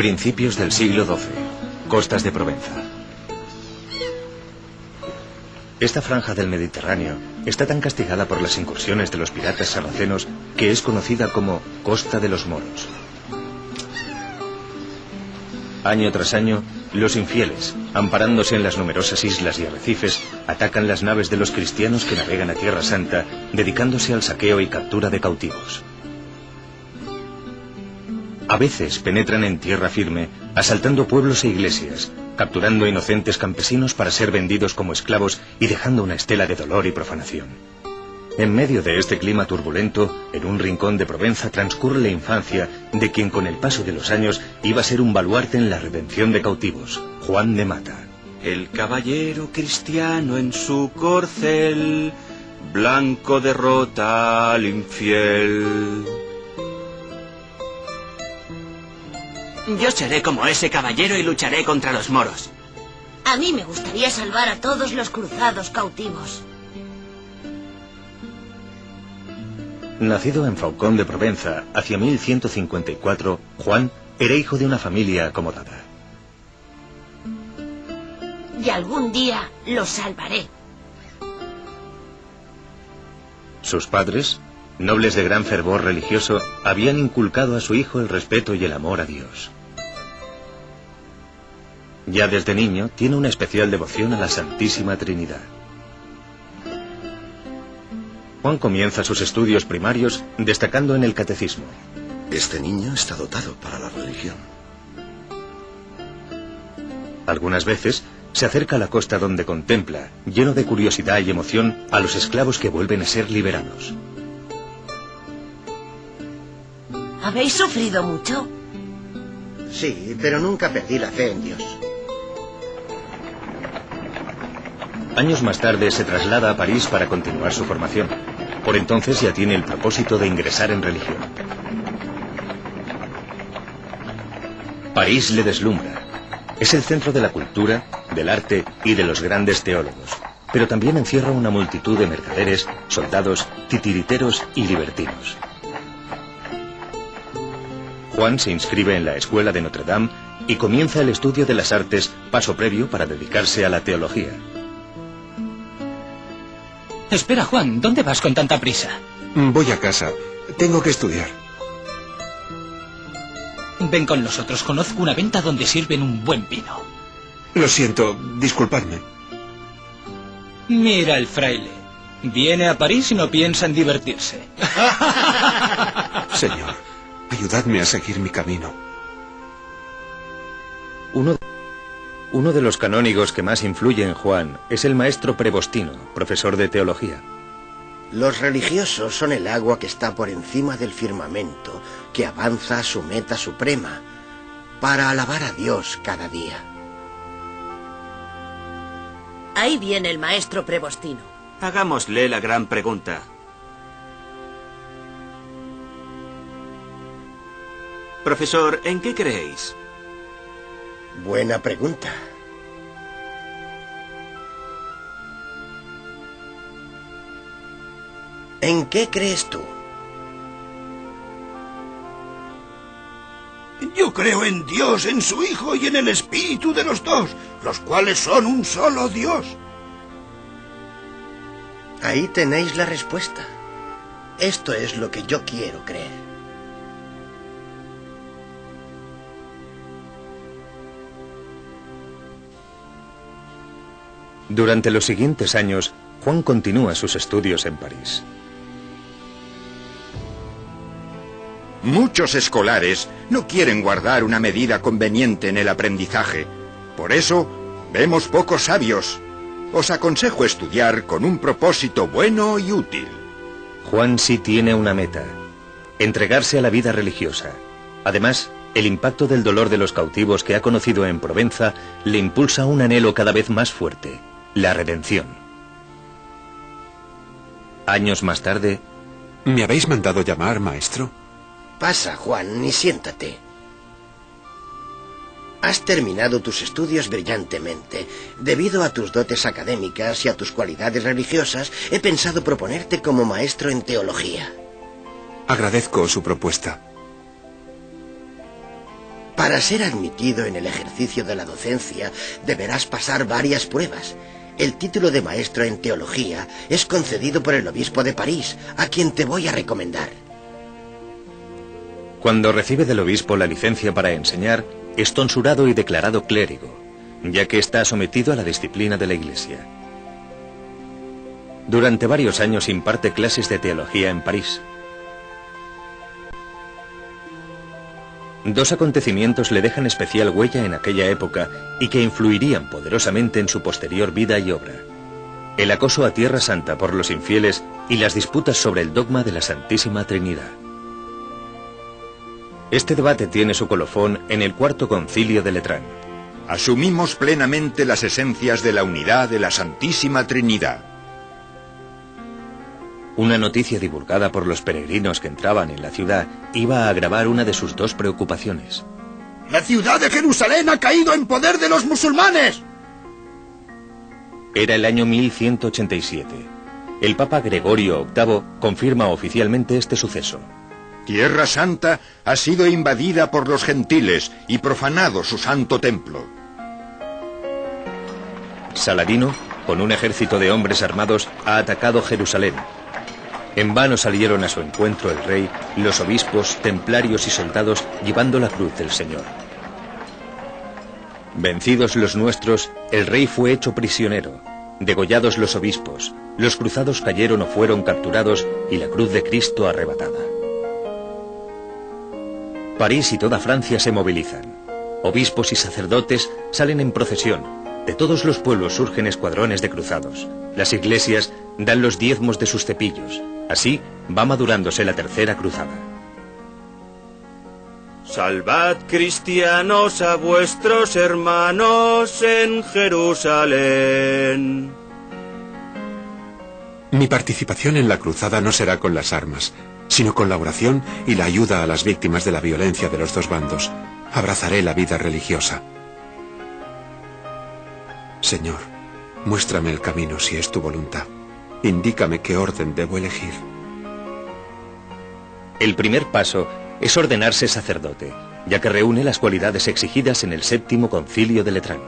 Principios del siglo XII. Costas de Provenza. Esta franja del Mediterráneo está tan castigada por las incursiones de los piratas sarracenos que es conocida como Costa de los Moros. Año tras año, los infieles, amparándose en las numerosas islas y arrecifes, atacan las naves de los cristianos que navegan a Tierra Santa, dedicándose al saqueo y captura de cautivos. A veces penetran en tierra firme, asaltando pueblos e iglesias, capturando inocentes campesinos para ser vendidos como esclavos y dejando una estela de dolor y profanación. En medio de este clima turbulento, en un rincón de Provenza transcurre la infancia de quien con el paso de los años iba a ser un baluarte en la redención de cautivos, Juan de Mata. El caballero cristiano en su corcel, blanco derrota al infiel. Yo seré como ese caballero y lucharé contra los moros. A mí me gustaría salvar a todos los cruzados cautivos. Nacido en Faucón de Provenza hacia 1154, Juan era hijo de una familia acomodada. Y algún día los salvaré. Sus padres, nobles de gran fervor religioso, habían inculcado a su hijo el respeto y el amor a Dios. Ya desde niño tiene una especial devoción a la Santísima Trinidad. Juan comienza sus estudios primarios destacando en el catecismo. Este niño está dotado para la religión. Algunas veces se acerca a la costa donde contempla, lleno de curiosidad y emoción, a los esclavos que vuelven a ser liberados. ¿Habéis sufrido mucho? Sí, pero nunca perdí la fe en Dios. Años más tarde se traslada a París para continuar su formación. Por entonces ya tiene el propósito de ingresar en religión. París le deslumbra. Es el centro de la cultura, del arte y de los grandes teólogos. Pero también encierra una multitud de mercaderes, soldados, titiriteros y libertinos. Juan se inscribe en la escuela de Notre Dame y comienza el estudio de las artes, paso previo para dedicarse a la teología. Espera, Juan, ¿dónde vas con tanta prisa? Voy a casa. Tengo que estudiar. Ven con nosotros. Conozco una venta donde sirven un buen vino. Lo siento, disculpadme. Mira el fraile. Viene a París y no piensa en divertirse. Señor, ayudadme a seguir mi camino. Uno de los canónigos que más influye en Juan es el maestro Prebostino, profesor de teología. Los religiosos son el agua que está por encima del firmamento, que avanza a su meta suprema, para alabar a Dios cada día. Ahí viene el maestro Prebostino. Hagámosle la gran pregunta. Profesor, ¿en qué creéis? Buena pregunta. ¿En qué crees tú? Yo creo en Dios, en su Hijo y en el Espíritu de los dos, los cuales son un solo Dios. Ahí tenéis la respuesta. Esto es lo que yo quiero creer. Durante los siguientes años, Juan continúa sus estudios en París. Muchos escolares no quieren guardar una medida conveniente en el aprendizaje. Por eso, vemos pocos sabios. Os aconsejo estudiar con un propósito bueno y útil. Juan sí tiene una meta: entregarse a la vida religiosa. Además, el impacto del dolor de los cautivos que ha conocido en Provenza le impulsa a un anhelo cada vez más fuerte: la redención. Años más tarde... ¿Me habéis mandado llamar, maestro? Pasa, Juan, y siéntate. Has terminado tus estudios brillantemente. Debido a tus dotes académicas y a tus cualidades religiosas, he pensado proponerte como maestro en teología. Agradezco su propuesta. Para ser admitido en el ejercicio de la docencia, deberás pasar varias pruebas. El título de maestro en teología es concedido por el obispo de París, a quien te voy a recomendar. Cuando recibe del obispo la licencia para enseñar, es tonsurado y declarado clérigo, ya que está sometido a la disciplina de la Iglesia. Durante varios años imparte clases de teología en París. Dos acontecimientos le dejan especial huella en aquella época y que influirían poderosamente en su posterior vida y obra: el acoso a Tierra Santa por los infieles y las disputas sobre el dogma de la Santísima Trinidad. Este debate tiene su colofón en el Cuarto Concilio de Letrán. Asumimos plenamente las esencias de la unidad de la Santísima Trinidad. Una noticia divulgada por los peregrinos que entraban en la ciudad iba a agravar una de sus dos preocupaciones. ¡La ciudad de Jerusalén ha caído en poder de los musulmanes! Era el año 1187. El Papa Gregorio VIII confirma oficialmente este suceso. Tierra Santa ha sido invadida por los gentiles y profanado su santo templo. Saladino, con un ejército de hombres armados, ha atacado Jerusalén. En vano salieron a su encuentro el rey, los obispos, templarios y soldados llevando la cruz del Señor. Vencidos los nuestros, el rey fue hecho prisionero. Degollados los obispos, los cruzados cayeron o fueron capturados y la cruz de Cristo arrebatada. París y toda Francia se movilizan. Obispos y sacerdotes salen en procesión. De todos los pueblos surgen escuadrones de cruzados. Las iglesias dan los diezmos de sus cepillos. Así va madurándose la tercera cruzada. Salvad, cristianos, a vuestros hermanos en Jerusalén. Mi participación en la cruzada no será con las armas, sino con la oración y la ayuda a las víctimas de la violencia de los dos bandos. Abrazaré la vida religiosa. Señor, muéstrame el camino si es tu voluntad. Indícame qué orden debo elegir. El primer paso es ordenarse sacerdote, ya que reúne las cualidades exigidas en el Séptimo Concilio de Letrán.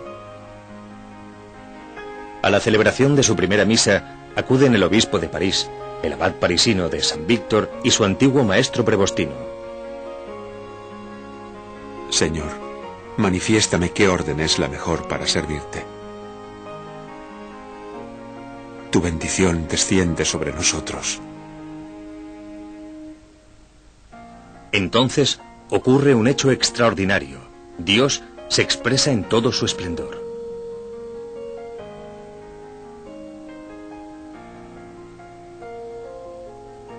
A la celebración de su primera misa acuden el obispo de París, el abad parisino de San Víctor y su antiguo maestro prebostino. Señor, manifiéstame qué orden es la mejor para servirte. Tu bendición desciende sobre nosotros. Entonces ocurre un hecho extraordinario. Dios se expresa en todo su esplendor.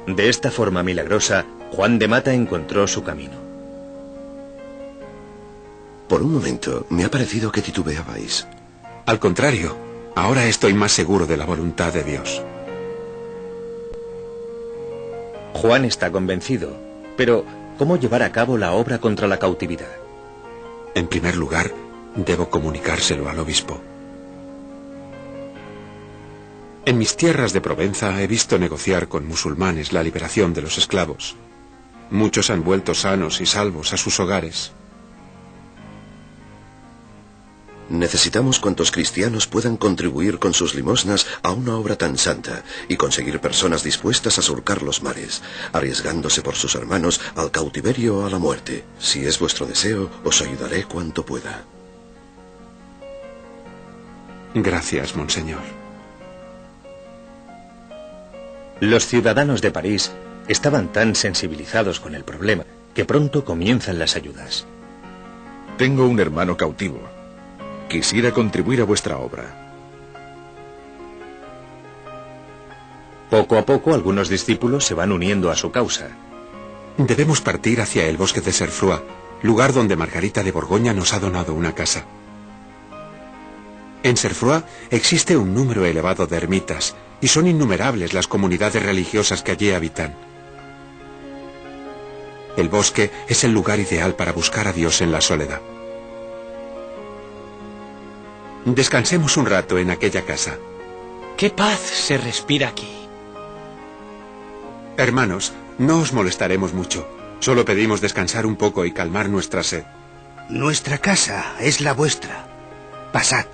De esta forma milagrosa, Juan de Mata encontró su camino. Por un momento me ha parecido que titubeabais. Al contrario, ahora estoy más seguro de la voluntad de Dios. Juan está convencido, pero ¿cómo llevar a cabo la obra contra la cautividad? En primer lugar, debo comunicárselo al obispo. En mis tierras de Provenza he visto negociar con musulmanes la liberación de los esclavos. Muchos han vuelto sanos y salvos a sus hogares. Necesitamos cuantos cristianos puedan contribuir con sus limosnas a una obra tan santa y conseguir personas dispuestas a surcar los mares, arriesgándose por sus hermanos al cautiverio o a la muerte. Si es vuestro deseo, os ayudaré cuanto pueda. Gracias, monseñor. Los ciudadanos de París estaban tan sensibilizados con el problema que pronto comienzan las ayudas. Tengo un hermano cautivo. Quisiera contribuir a vuestra obra. Poco a poco algunos discípulos se van uniendo a su causa. Debemos partir hacia el bosque de Serfroy, lugar donde Margarita de Borgoña nos ha donado una casa. En Serfroy existe un número elevado de ermitas y son innumerables las comunidades religiosas que allí habitan. El bosque es el lugar ideal para buscar a Dios en la soledad. Descansemos un rato en aquella casa. ¡Qué paz se respira aquí! Hermanos, no os molestaremos mucho. Solo pedimos descansar un poco y calmar nuestra sed. Nuestra casa es la vuestra. Pasad.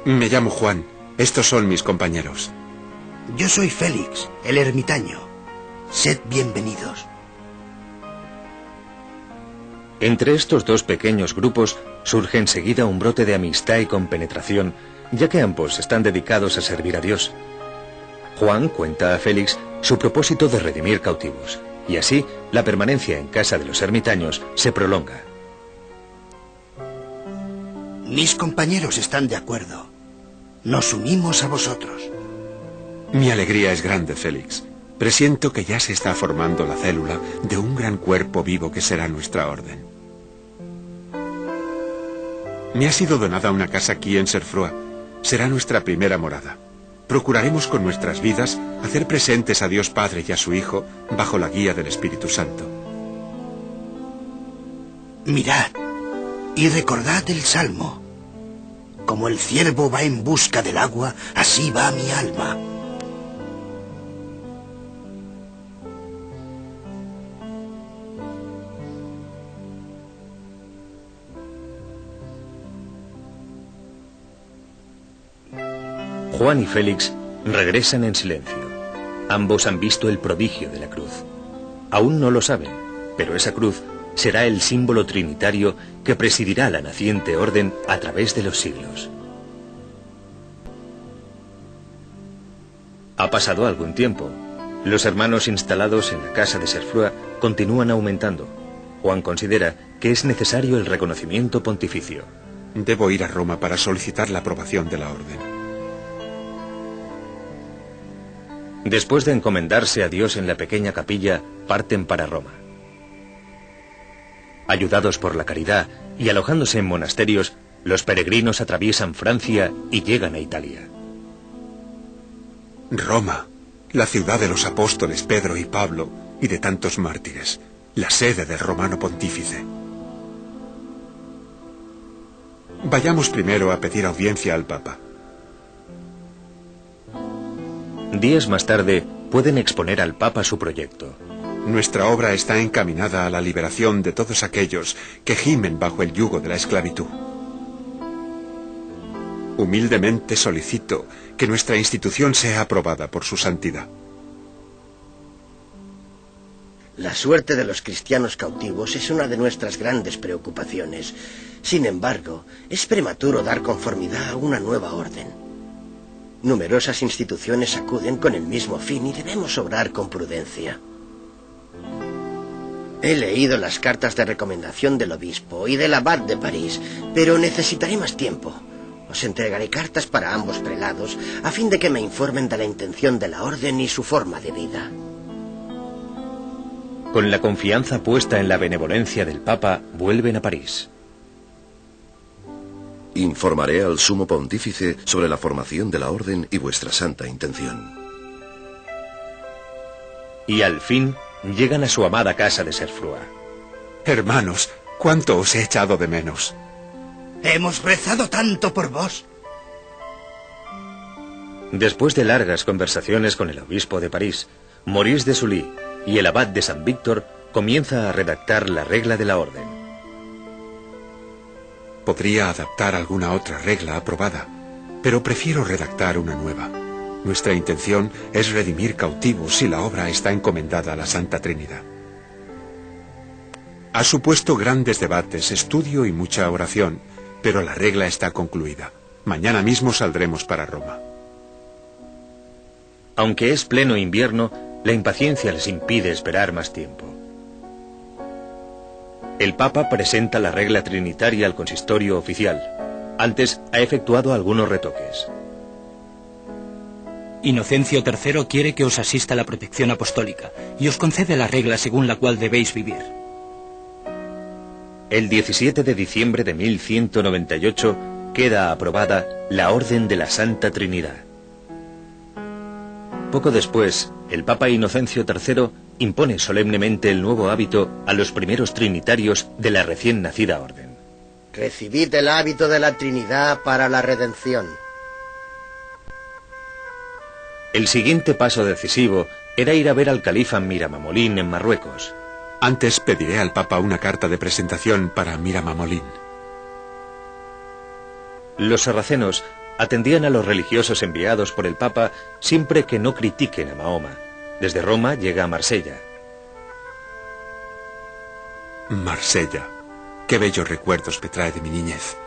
Me llamo Juan. Estos son mis compañeros. Yo soy Félix, el ermitaño. Sed bienvenidos. Entre estos dos pequeños grupos surge enseguida un brote de amistad y compenetración, ya que ambos están dedicados a servir a Dios. Juan cuenta a Félix su propósito de redimir cautivos, y así la permanencia en casa de los ermitaños se prolonga. Mis compañeros están de acuerdo. Nos unimos a vosotros. Mi alegría es grande, Félix. Presiento que ya se está formando la célula de un gran cuerpo vivo que será nuestra orden. Me ha sido donada una casa aquí en Serfroy. Será nuestra primera morada. Procuraremos con nuestras vidas hacer presentes a Dios Padre y a su Hijo bajo la guía del Espíritu Santo. Mirad y recordad el Salmo. Como el ciervo va en busca del agua, así va mi alma. Juan y Félix regresan en silencio. Ambos han visto el prodigio de la cruz. Aún no lo saben, pero esa cruz será el símbolo trinitario que presidirá la naciente orden a través de los siglos. Ha pasado algún tiempo. Los hermanos instalados en la casa de Serfroy continúan aumentando. Juan considera que es necesario el reconocimiento pontificio. Debo ir a Roma para solicitar la aprobación de la orden. Después de encomendarse a Dios en la pequeña capilla, parten para Roma. Ayudados por la caridad y alojándose en monasterios, los peregrinos atraviesan Francia y llegan a Italia. Roma, la ciudad de los apóstoles Pedro y Pablo y de tantos mártires, la sede del romano pontífice. Vayamos primero a pedir audiencia al Papa. Días más tarde, pueden exponer al Papa su proyecto. Nuestra obra está encaminada a la liberación de todos aquellos que gimen bajo el yugo de la esclavitud. Humildemente solicito que nuestra institución sea aprobada por su santidad. La suerte de los cristianos cautivos es una de nuestras grandes preocupaciones. Sin embargo, es prematuro dar conformidad a una nueva orden. Numerosas instituciones acuden con el mismo fin y debemos obrar con prudencia. He leído las cartas de recomendación del obispo y del abad de París, pero necesitaré más tiempo. Os entregaré cartas para ambos prelados a fin de que me informen de la intención de la orden y su forma de vida. Con la confianza puesta en la benevolencia del Papa, vuelven a París. Informaré al sumo pontífice sobre la formación de la orden y vuestra santa intención. Y al fin llegan a su amada casa de Serfroy. Hermanos, ¿cuánto os he echado de menos? Hemos rezado tanto por vos. Después de largas conversaciones con el obispo de París, Maurice de Sully y el abad de San Víctor comienza a redactar la regla de la orden. Podría adaptar alguna otra regla aprobada, pero prefiero redactar una nueva. Nuestra intención es redimir cautivos y la obra está encomendada a la Santa Trinidad. Ha supuesto grandes debates, estudio y mucha oración, pero la regla está concluida. Mañana mismo saldremos para Roma. Aunque es pleno invierno, la impaciencia les impide esperar más tiempo. El Papa presenta la regla trinitaria al consistorio oficial. Antes ha efectuado algunos retoques. Inocencio III quiere que os asista la protección apostólica y os concede la regla según la cual debéis vivir. El 17 de diciembre de 1198 queda aprobada la Orden de la Santa Trinidad. Poco después, el Papa Inocencio III impone solemnemente el nuevo hábito a los primeros trinitarios de la recién nacida orden. Recibid el hábito de la Trinidad para la redención. El siguiente paso decisivo era ir a ver al califa Miramamolín en Marruecos. Antes pediré al Papa una carta de presentación para Miramamolín. Los sarracenos atendían a los religiosos enviados por el Papa siempre que no critiquen a Mahoma. Desde Roma llega a Marsella. Marsella. Qué bellos recuerdos me trae de mi niñez.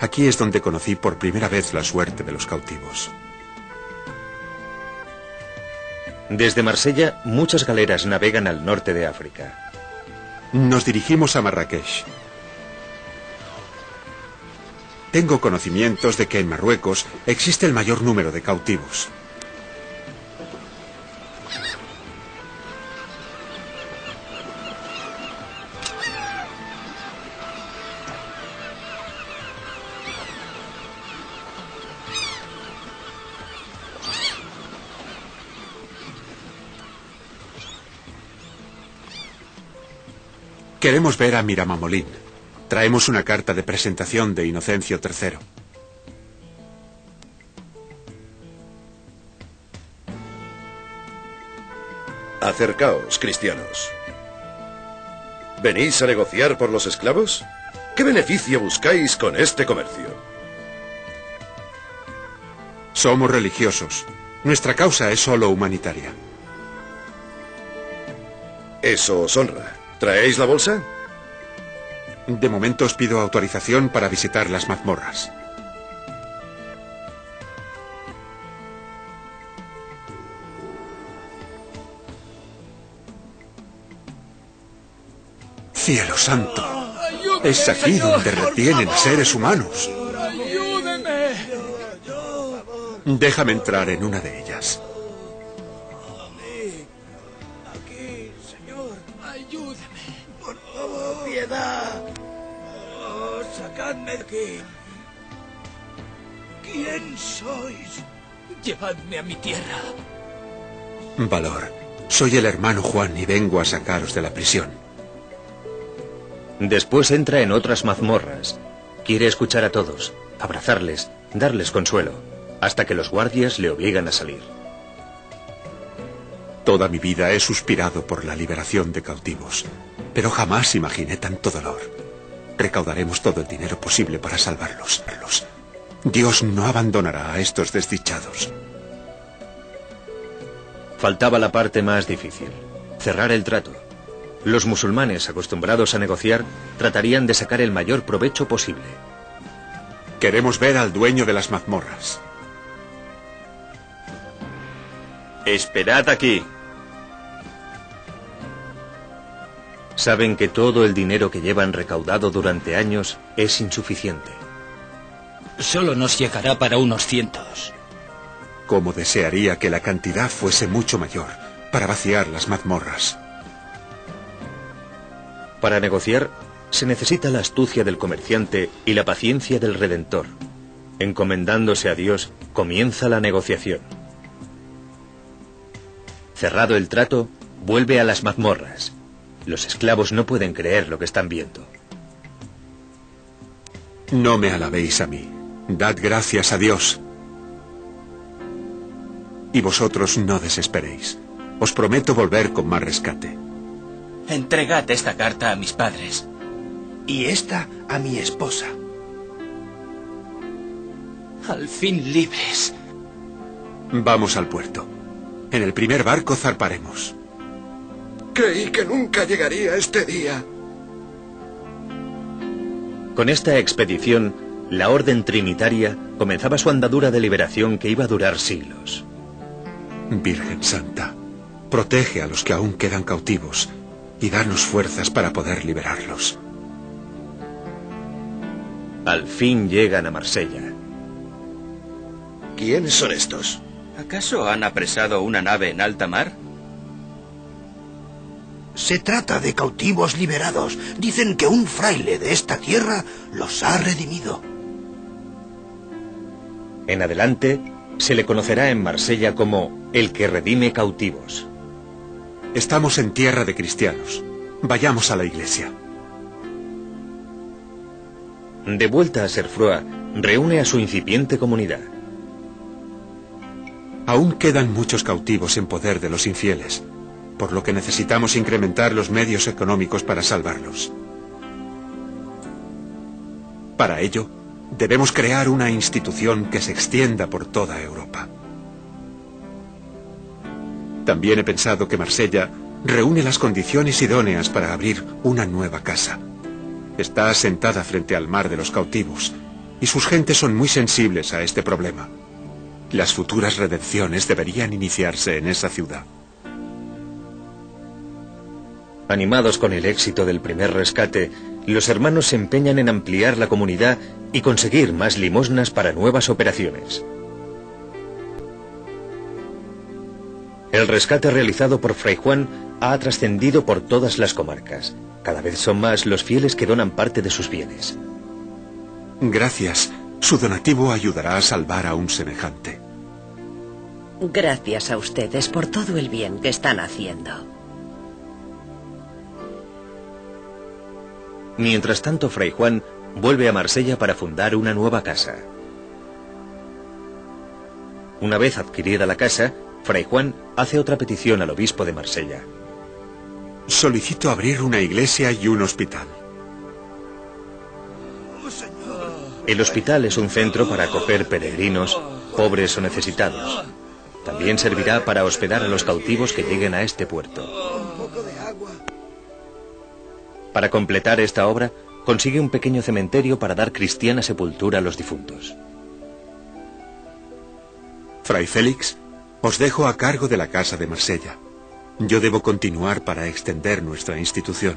Aquí es donde conocí por primera vez la suerte de los cautivos. Desde Marsella, muchas galeras navegan al norte de África. Nos dirigimos a Marrakech. Tengo conocimientos de que en Marruecos existe el mayor número de cautivos. Queremos ver a Miramamolín. Traemos una carta de presentación de Inocencio III. Acercaos, cristianos. ¿Venís a negociar por los esclavos? ¿Qué beneficio buscáis con este comercio? Somos religiosos. Nuestra causa es solo humanitaria. Eso os honra. ¿Traéis la bolsa? De momento os pido autorización para visitar las mazmorras. ¡Cielo santo! Es aquí donde retienen a seres humanos. ¡Ayúdeme! Déjame entrar en una de ellas. Aquí, Señor, ayúdeme. Por favor, piedad. Oh, sacadme de aquí. ¿Quién sois? Llevadme a mi tierra. Valor. Soy el hermano Juan y vengo a sacaros de la prisión. Después entra en otras mazmorras. Quiere escuchar a todos, abrazarles, darles consuelo, hasta que los guardias le obligan a salir. Toda mi vida he suspirado por la liberación de cautivos, pero jamás imaginé tanto dolor. Recaudaremos todo el dinero posible para salvarlos. Dios no abandonará a estos desdichados. Faltaba la parte más difícil, cerrar el trato. Los musulmanes, acostumbrados a negociar, tratarían de sacar el mayor provecho posible. Queremos ver al dueño de las mazmorras. Esperad aquí. Saben que todo el dinero que llevan recaudado durante años es insuficiente. Solo nos llegará para unos cientos. Como desearía que la cantidad fuese mucho mayor para vaciar las mazmorras. Para negociar, se necesita la astucia del comerciante y la paciencia del Redentor. Encomendándose a Dios, comienza la negociación. Cerrado el trato, vuelve a las mazmorras. Los esclavos no pueden creer lo que están viendo. No me alabéis a mí. Dad gracias a Dios. Y vosotros no desesperéis. Os prometo volver con más rescate. Entregad esta carta a mis padres. Y esta a mi esposa. Al fin libres. Vamos al puerto. En el primer barco zarparemos. Creí que nunca llegaría este día. Con esta expedición, la Orden Trinitaria comenzaba su andadura de liberación que iba a durar siglos. Virgen Santa, protege a los que aún quedan cautivos y danos fuerzas para poder liberarlos. Al fin llegan a Marsella. ¿Quiénes son estos? ¿Acaso han apresado una nave en alta mar? Se trata de cautivos liberados. Dicen que un fraile de esta tierra los ha redimido. En adelante, se le conocerá en Marsella como el que redime cautivos. Estamos en tierra de cristianos. Vayamos a la iglesia. De vuelta a Serfroa, reúne a su incipiente comunidad. Aún quedan muchos cautivos en poder de los infieles. por lo que necesitamos incrementar los medios económicos para salvarlos. Para ello, debemos crear una institución que se extienda por toda Europa. También he pensado que Marsella reúne las condiciones idóneas para abrir una nueva casa. Está asentada frente al mar de los cautivos, y sus gentes son muy sensibles a este problema. Las futuras redenciones deberían iniciarse en esa ciudad. Animados con el éxito del primer rescate, los hermanos se empeñan en ampliar la comunidad y conseguir más limosnas para nuevas operaciones. El rescate realizado por Fray Juan ha trascendido por todas las comarcas. Cada vez son más los fieles que donan parte de sus bienes. Gracias. Su donativo ayudará a salvar a un semejante. Gracias a ustedes por todo el bien que están haciendo. Mientras tanto, Fray Juan vuelve a Marsella para fundar una nueva casa. Una vez adquirida la casa, Fray Juan hace otra petición al obispo de Marsella. Solicito abrir una iglesia y un hospital. El hospital es un centro para acoger peregrinos, pobres o necesitados. También servirá para hospedar a los cautivos que lleguen a este puerto. Para completar esta obra, consigue un pequeño cementerio para dar cristiana sepultura a los difuntos. Fray Félix, os dejo a cargo de la casa de Marsella. Yo debo continuar para extender nuestra institución.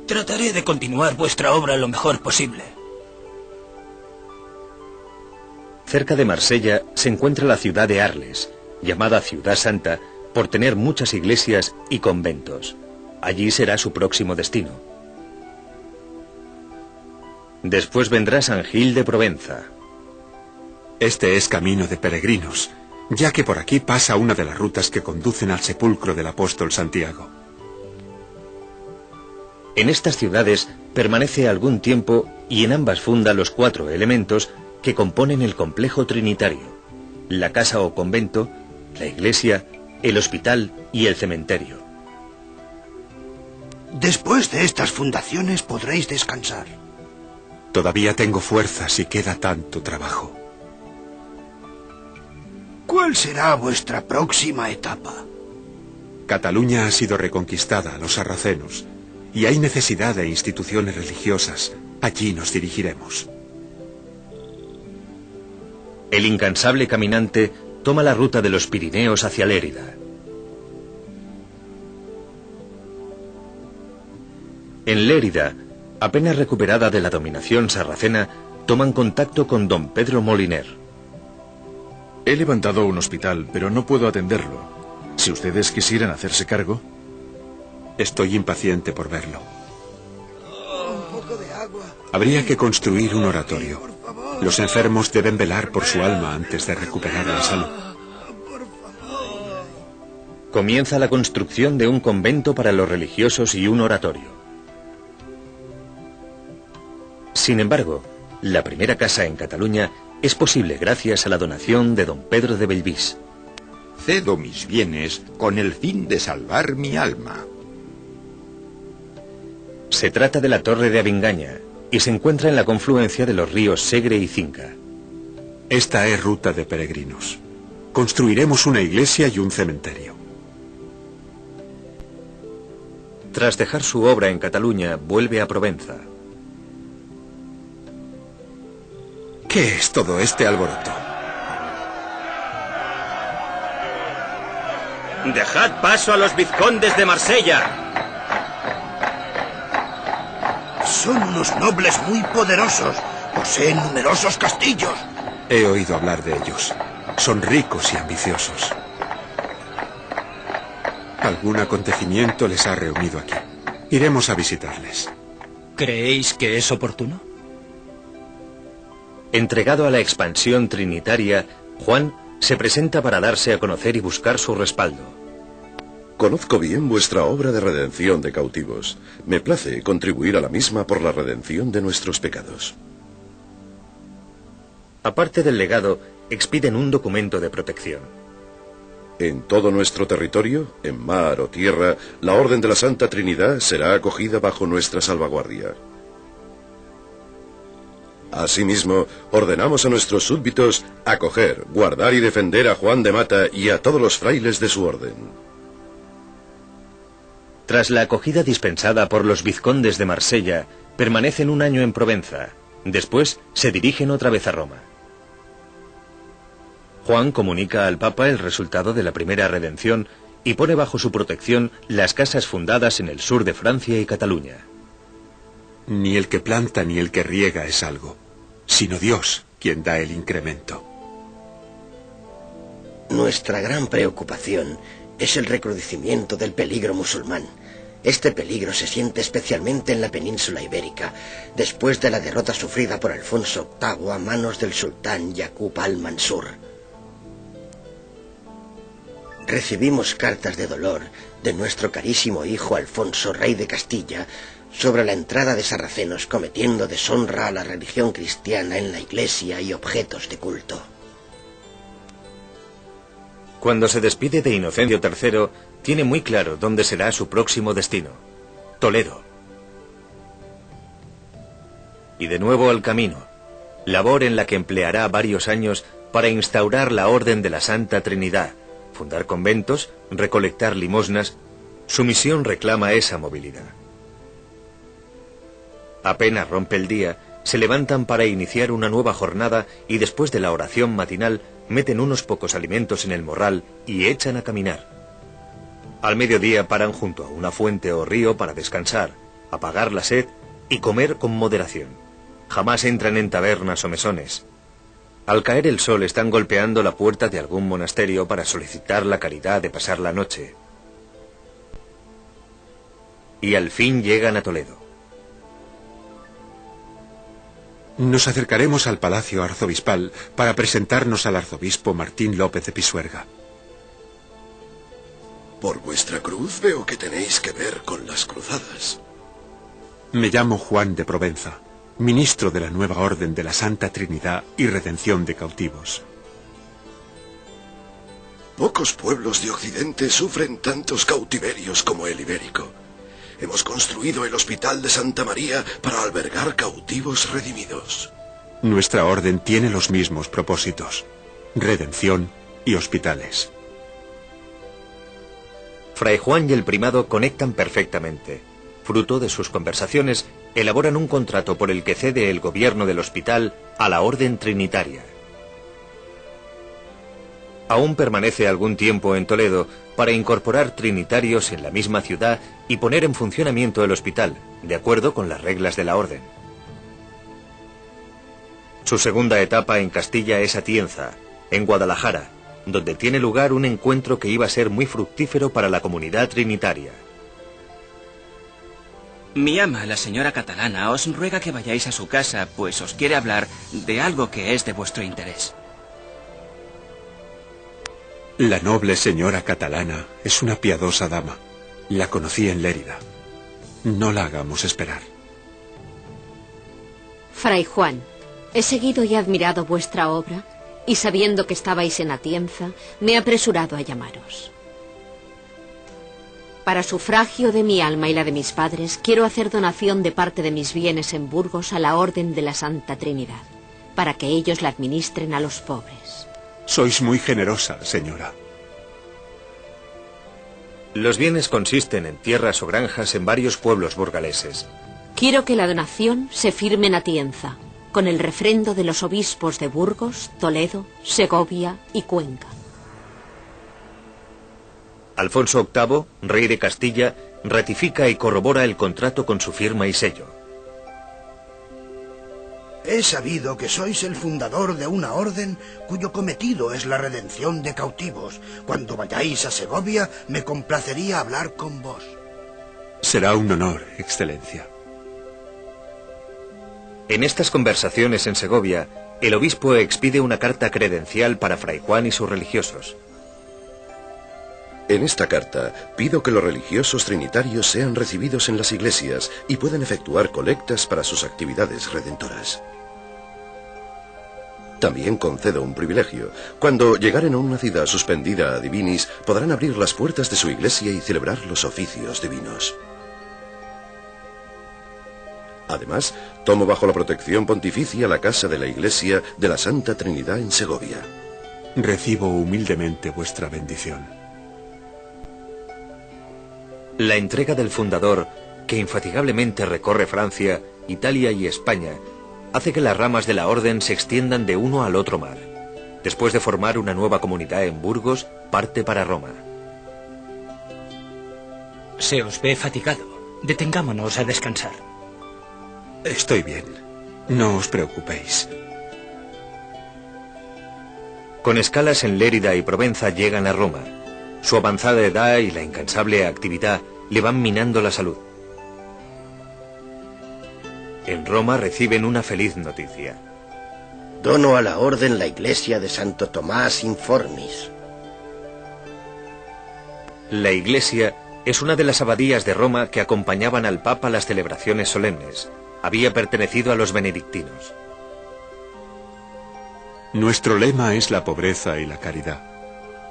Trataré de continuar vuestra obra lo mejor posible. Cerca de Marsella se encuentra la ciudad de Arles, llamada Ciudad Santa por tener muchas iglesias y conventos. Allí será su próximo destino. Después vendrá San Gil de Provenza. Este es camino de peregrinos, ya que por aquí pasa una de las rutas que conducen al sepulcro del apóstol Santiago. En estas ciudades permanece algún tiempo y en ambas funda los 4 elementos que componen el complejo trinitario: la casa o convento, la iglesia, el hospital y el cementerio. Después de estas fundaciones podréis descansar. Todavía tengo fuerzas y queda tanto trabajo. ¿Cuál será vuestra próxima etapa? Cataluña ha sido reconquistada a los sarracenos y hay necesidad de instituciones religiosas. Allí nos dirigiremos. El incansable caminante toma la ruta de los Pirineos hacia Lérida. En Lérida, apenas recuperada de la dominación sarracena, toman contacto con don Pedro Moliner. He levantado un hospital, pero no puedo atenderlo. Si ustedes quisieran hacerse cargo... Estoy impaciente por verlo. Habría que construir un oratorio. Los enfermos deben velar por su alma antes de recuperar la salud. Comienza la construcción de un convento para los religiosos y un oratorio. Sin embargo, la primera casa en Cataluña es posible gracias a la donación de don Pedro de Bellvís. Cedo mis bienes con el fin de salvar mi alma. Se trata de la Torre de Avingaña y se encuentra en la confluencia de los ríos Segre y Cinca. Esta es ruta de peregrinos. Construiremos una iglesia y un cementerio. Tras dejar su obra en Cataluña, vuelve a Provenza. ¿Qué es todo este alboroto? ¡Dejad paso a los vizcondes de Marsella! Son unos nobles muy poderosos. Poseen numerosos castillos. He oído hablar de ellos. Son ricos y ambiciosos. Algún acontecimiento les ha reunido aquí. Iremos a visitarles. ¿Creéis que es oportuno? Entregado a la expansión trinitaria, Juan se presenta para darse a conocer y buscar su respaldo. Conozco bien vuestra obra de redención de cautivos. Me place contribuir a la misma por la redención de nuestros pecados. Aparte del legado, expiden un documento de protección. En todo nuestro territorio, en mar o tierra, la Orden de la Santa Trinidad será acogida bajo nuestra salvaguardia. Asimismo, ordenamos a nuestros súbditos acoger, guardar y defender a Juan de Mata y a todos los frailes de su orden. Tras la acogida dispensada por los vizcondes de Marsella, permanecen un año en Provenza. Después se dirigen otra vez a Roma. Juan comunica al Papa el resultado de la primera redención y pone bajo su protección las casas fundadas en el sur de Francia y Cataluña. Ni el que planta ni el que riega es algo, sino Dios quien da el incremento. Nuestra gran preocupación es el recrudecimiento del peligro musulmán. Este peligro se siente especialmente en la península ibérica, después de la derrota sufrida por Alfonso VIII a manos del sultán Yaqub al-Mansur. Recibimos cartas de dolor de nuestro carísimo hijo Alfonso, rey de Castilla, sobre la entrada de sarracenos cometiendo deshonra a la religión cristiana en la iglesia y objetos de culto. Cuando se despide de Inocencio III, tiene muy claro dónde será su próximo destino: Toledo. Y de nuevo al camino, labor en la que empleará varios años para instaurar la Orden de la Santa Trinidad, fundar conventos, recolectar limosnas. Su misión reclama esa movilidad. Apenas rompe el día, se levantan para iniciar una nueva jornada y después de la oración matinal meten unos pocos alimentos en el morral y echan a caminar. Al mediodía paran junto a una fuente o río para descansar, apagar la sed y comer con moderación. Jamás entran en tabernas o mesones. Al caer el sol están golpeando la puerta de algún monasterio para solicitar la caridad de pasar la noche. Y al fin llegan a Toledo. Nos acercaremos al Palacio Arzobispal para presentarnos al arzobispo Martín López de Pisuerga. Por vuestra cruz veo que tenéis que ver con las cruzadas. Me llamo Juan de Provenza, ministro de la nueva Orden de la Santa Trinidad y Redención de Cautivos. Pocos pueblos de Occidente sufren tantos cautiverios como el ibérico. Hemos construido el Hospital de Santa María para albergar cautivos redimidos. Nuestra orden tiene los mismos propósitos: redención y hospitales. Fray Juan y el primado conectan perfectamente. Fruto de sus conversaciones, elaboran un contrato por el que cede el gobierno del hospital a la Orden Trinitaria. Aún permanece algún tiempo en Toledo para incorporar trinitarios en la misma ciudad y poner en funcionamiento el hospital, de acuerdo con las reglas de la orden. Su segunda etapa en Castilla es Atienza, en Guadalajara, donde tiene lugar un encuentro que iba a ser muy fructífero para la comunidad trinitaria. Mi ama, la señora Catalana, os ruega que vayáis a su casa, pues os quiere hablar de algo que es de vuestro interés. La noble señora Catalana es una piadosa dama. La conocí en Lérida. No la hagamos esperar. Fray Juan, he seguido y admirado vuestra obra, y sabiendo que estabais en Atienza, me he apresurado a llamaros. Para sufragio de mi alma y la de mis padres, quiero hacer donación de parte de mis bienes en Burgos a la Orden de la Santa Trinidad, para que ellos la administren a los pobres. Sois muy generosa, señora. Los bienes consisten en tierras o granjas en varios pueblos burgaleses. Quiero que la donación se firme en Atienza, con el refrendo de los obispos de Burgos, Toledo, Segovia y Cuenca. Alfonso VIII, rey de Castilla, ratifica y corrobora el contrato con su firma y sello. He sabido que sois el fundador de una orden cuyo cometido es la redención de cautivos. Cuando vayáis a Segovia, me complacería hablar con vos. Será un honor, Excelencia. En estas conversaciones en Segovia, el obispo expide una carta credencial para Fray Juan y sus religiosos. En esta carta pido que los religiosos trinitarios sean recibidos en las iglesias y puedan efectuar colectas para sus actividades redentoras. También concedo un privilegio. Cuando llegaren a una ciudad suspendida a divinis, podrán abrir las puertas de su iglesia y celebrar los oficios divinos. Además, tomo bajo la protección pontificia la casa de la iglesia de la Santa Trinidad en Segovia. Recibo humildemente vuestra bendición. La entrega del fundador, que infatigablemente recorre Francia, Italia y España, hace que las ramas de la orden se extiendan de uno al otro mar. Después de formar una nueva comunidad en Burgos, parte para Roma. Se os ve fatigado. Detengámonos a descansar. Estoy bien. No os preocupéis. Con escalas en Lérida y Provenza llegan a Roma. Su avanzada edad y la incansable actividad le van minando la salud. En Roma reciben una feliz noticia. Dono a la orden la iglesia de Santo Tomás Informis. La iglesia es una de las abadías de Roma que acompañaban al Papa a las celebraciones solemnes. Había pertenecido a los benedictinos. Nuestro lema es la pobreza y la caridad,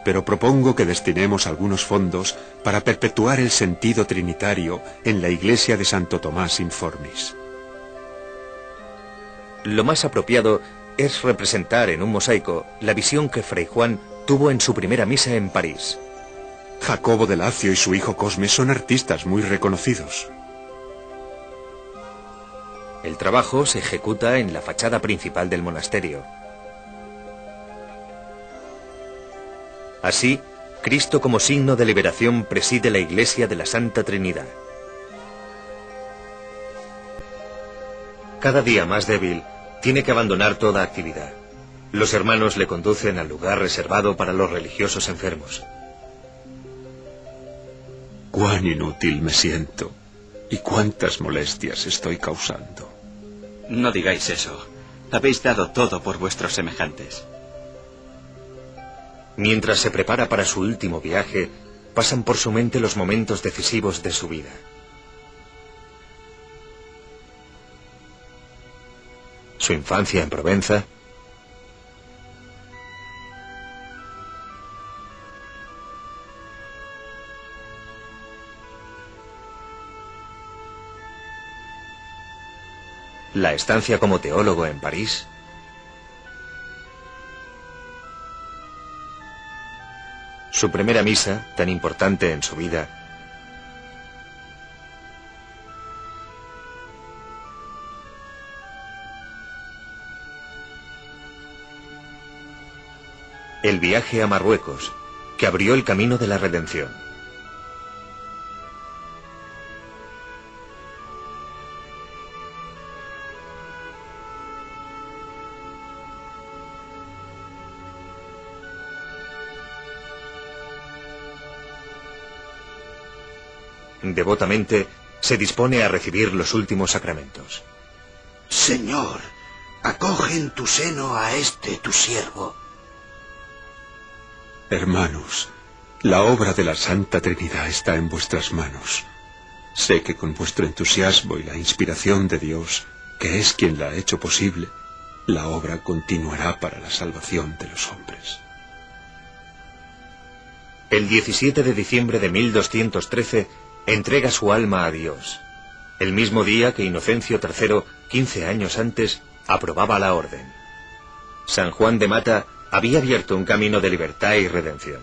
pero propongo que destinemos algunos fondos para perpetuar el sentido trinitario en la iglesia de Santo Tomás Informis. Lo más apropiado es representar en un mosaico la visión que Fray Juan tuvo en su primera misa en París. Jacobo de Lacio y su hijo Cosme son artistas muy reconocidos. El trabajo se ejecuta en la fachada principal del monasterio. Así, Cristo como signo de liberación preside la iglesia de la Santa Trinidad. Cada día más débil, tiene que abandonar toda actividad. Los hermanos le conducen al lugar reservado para los religiosos enfermos. Cuán inútil me siento y cuántas molestias estoy causando. No digáis eso. Habéis dado todo por vuestros semejantes. Mientras se prepara para su último viaje, pasan por su mente los momentos decisivos de su vida. Su infancia en Provenza, la estancia como teólogo en París, su primera misa, tan importante en su vida, el viaje a Marruecos, que abrió el camino de la redención. Devotamente se dispone a recibir los últimos sacramentos. Señor, acoge en tu seno a este tu siervo. Hermanos, la obra de la Santa Trinidad está en vuestras manos. Sé que con vuestro entusiasmo y la inspiración de Dios, que es quien la ha hecho posible, la obra continuará para la salvación de los hombres. El 17 de diciembre de 1213 entrega su alma a Dios, el mismo día que Inocencio III, 15 años antes, aprobaba la orden. San Juan de Mata había abierto un camino de libertad y redención.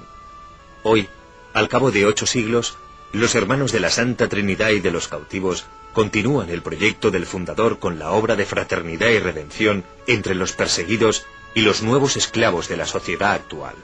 Hoy, al cabo de 8 siglos, los hermanos de la Santa Trinidad y de los cautivos continúan el proyecto del fundador con la obra de fraternidad y redención entre los perseguidos y los nuevos esclavos de la sociedad actual.